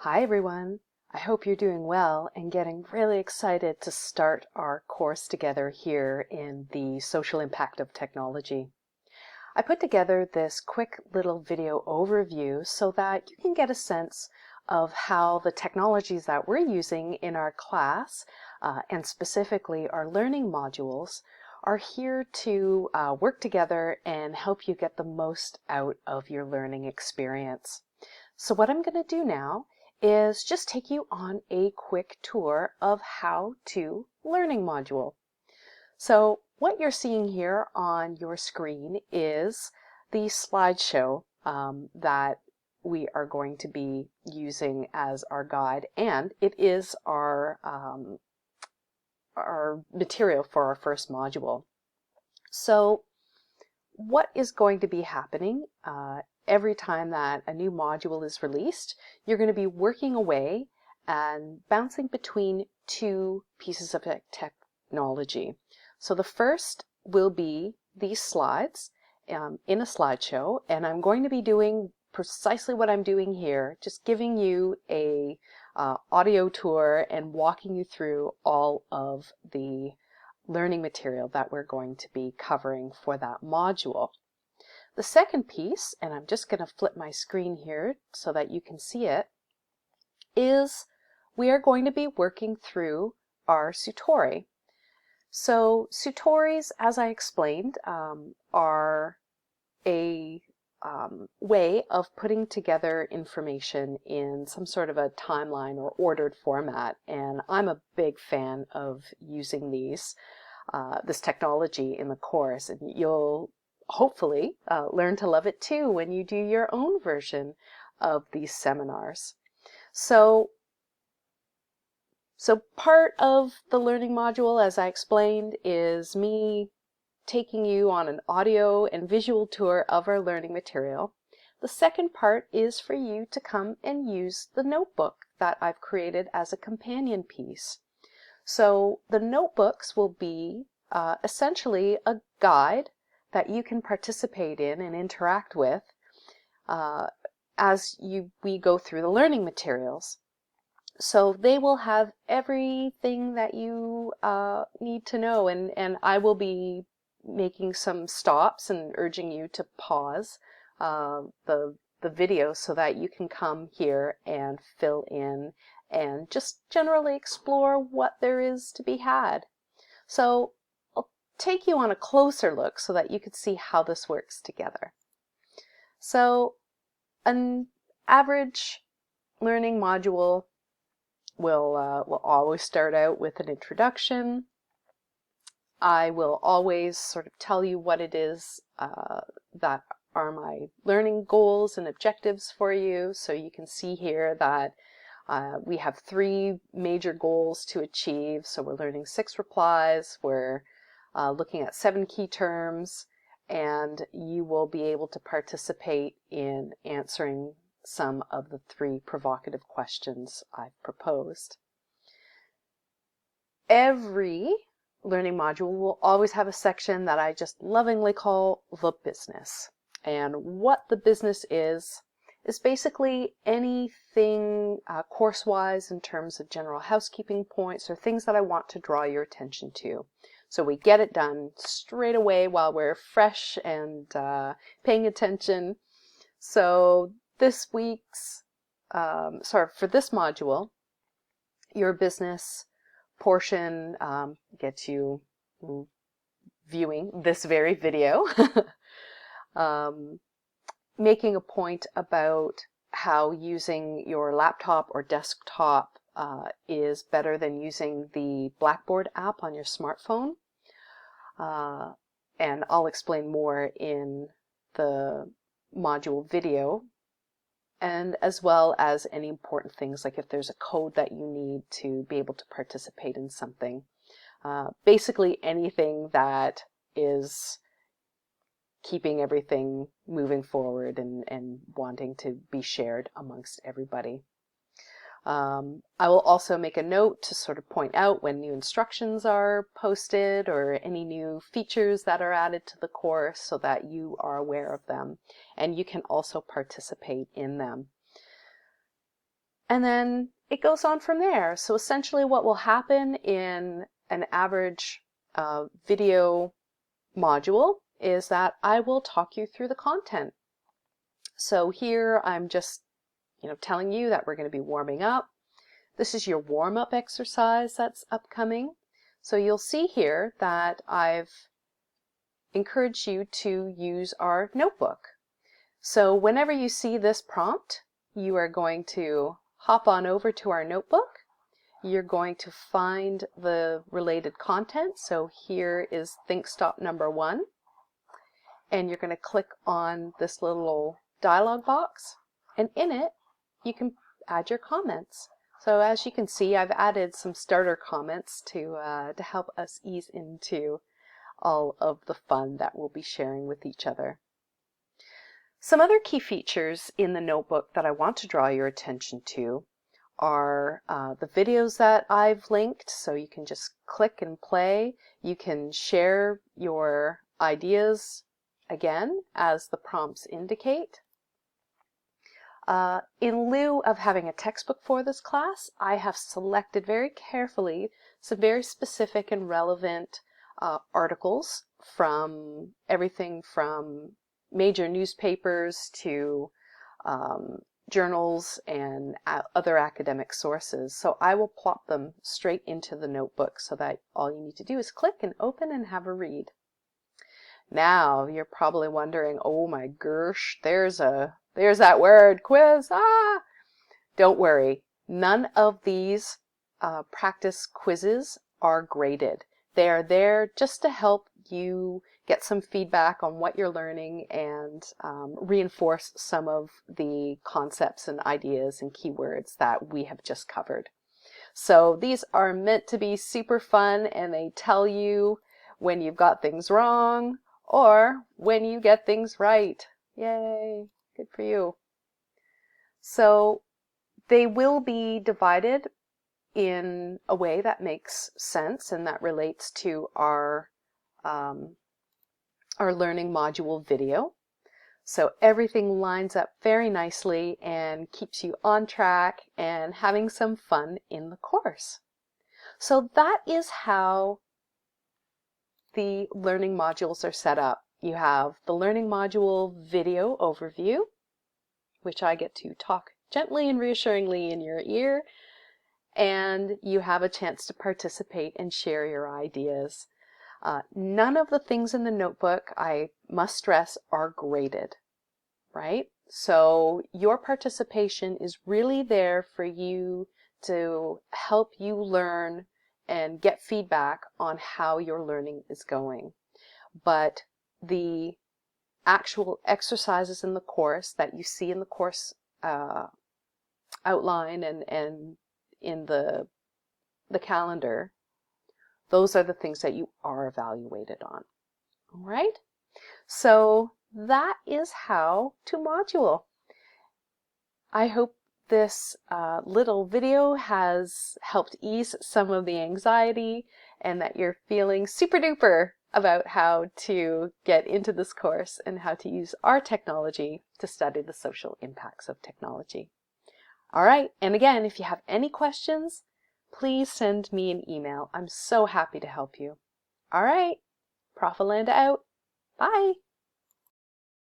Hi everyone! I hope you're doing well and getting really excited to start our course together here in the Social Impact of Technology. I put together this quick little video overview so that you can get a sense of how the technologies that we're using in our class, and specifically our learning modules, are here to work together and help you get the most out of your learning experience. So what I'm going to do now is just take you on a quick tour of How To Learning module. So what you're seeing here on your screen is the slideshow that we are going to be using as our guide, and it is our material for our first module. So what is going to be happening every time that a new module is released? You're going to be working away and bouncing between two pieces of technology. So the first will be these slides in a slideshow, and I'm going to be doing precisely what I'm doing here, just giving you a audio tour and walking you through all of the learning material that we're going to be covering for that module. The second piece, and I'm just going to flip my screen here so that you can see it, is we are going to be working through our Sutori. So Sutoris, as I explained, are a way of putting together information in some sort of a timeline or ordered format, and I'm a big fan of using this technology in the course, and you'll hopefully learn to love it too when you do your own version of these seminars. So part of the learning module, as I explained, is me taking you on an audio and visual tour of our learning material. The second part is for you to come and use the notebook that I've created as a companion piece. So the notebooks will be essentially a guide that you can participate in and interact with as we go through the learning materials. So they will have everything that you need to know, and I will be making some stops and urging you to pause the video so that you can come here and fill in and just generally explore what there is to be had. So I'll take you on a closer look so that you can see how this works together. So an average learning module will always start out with an introduction. I will always sort of tell you what it is that are my learning goals and objectives for you. So you can see here that we have 3 major goals to achieve. So we're learning 6 replies, we're looking at 7 key terms, and you will be able to participate in answering some of the 3 provocative questions I've proposed. Every learning module will always have a section that I just lovingly call the business. And what the business is basically anything course-wise in terms of general housekeeping points or things that I want to draw your attention to. So we get it done straight away while we're fresh and paying attention. So this week's, for this module, your business portion gets you viewing this very video, making a point about how using your laptop or desktop is better than using the Blackboard app on your smartphone. And I'll explain more in the module video, and as well as any important things like if there's a code that you need to be able to participate in something. Basically anything that is keeping everything moving forward and wanting to be shared amongst everybody. I will also make a note to sort of point out when new instructions are posted or any new features that are added to the course so that you are aware of them and you can also participate in them. And then it goes on from there. So essentially what will happen in an average video module is that I will talk you through the content. So here I'm just telling you that we're going to be warming up. This is your warm-up exercise that's upcoming. So you'll see here that I've encouraged you to use our notebook. So whenever you see this prompt, you are going to hop on over to our notebook. You're going to find the related content. So here is ThinkStop number 1. And you're going to click on this little dialog box. And in it, you can add your comments. So as you can see, I've added some starter comments to help us ease into all of the fun that we'll be sharing with each other. Some other key features in the notebook that I want to draw your attention to are the videos that I've linked, so you can just click and play. You can share your ideas again as the prompts indicate. In lieu of having a textbook for this class, I have selected very carefully some very specific and relevant articles from everything from major newspapers to journals and other academic sources. So I will plop them straight into the notebook so that all you need to do is click and open and have a read. Now you're probably wondering, oh my gosh, there's that word, quiz. Don't worry, none of these practice quizzes are graded. They are there just to help you get some feedback on what you're learning and reinforce some of the concepts and ideas and keywords that we have just covered. So these are meant to be super fun, and they tell you when you've got things wrong or when you get things right. Yay, good for you. So they will be divided in a way that makes sense and that relates to our learning module video. So everything lines up very nicely and keeps you on track and having some fun in the course. So that is how the learning modules are set up. You have the learning module video overview, which I get to talk gently and reassuringly in your ear, and you have a chance to participate and share your ideas. None of the things in the notebook, I must stress, are graded, right? So your participation is really there for you to help you learn and get feedback on how your learning is going. But the actual exercises in the course that you see in the course outline and in the calendar, those are the things that you are evaluated on. All right? So that is how to module. I hope this little video has helped ease some of the anxiety and that you're feeling super duper about how to get into this course and how to use our technology to study the social impacts of technology. All right, and again, if you have any questions, please send me an email. I'm so happy to help you. All right, Prof. Alanda out. Bye.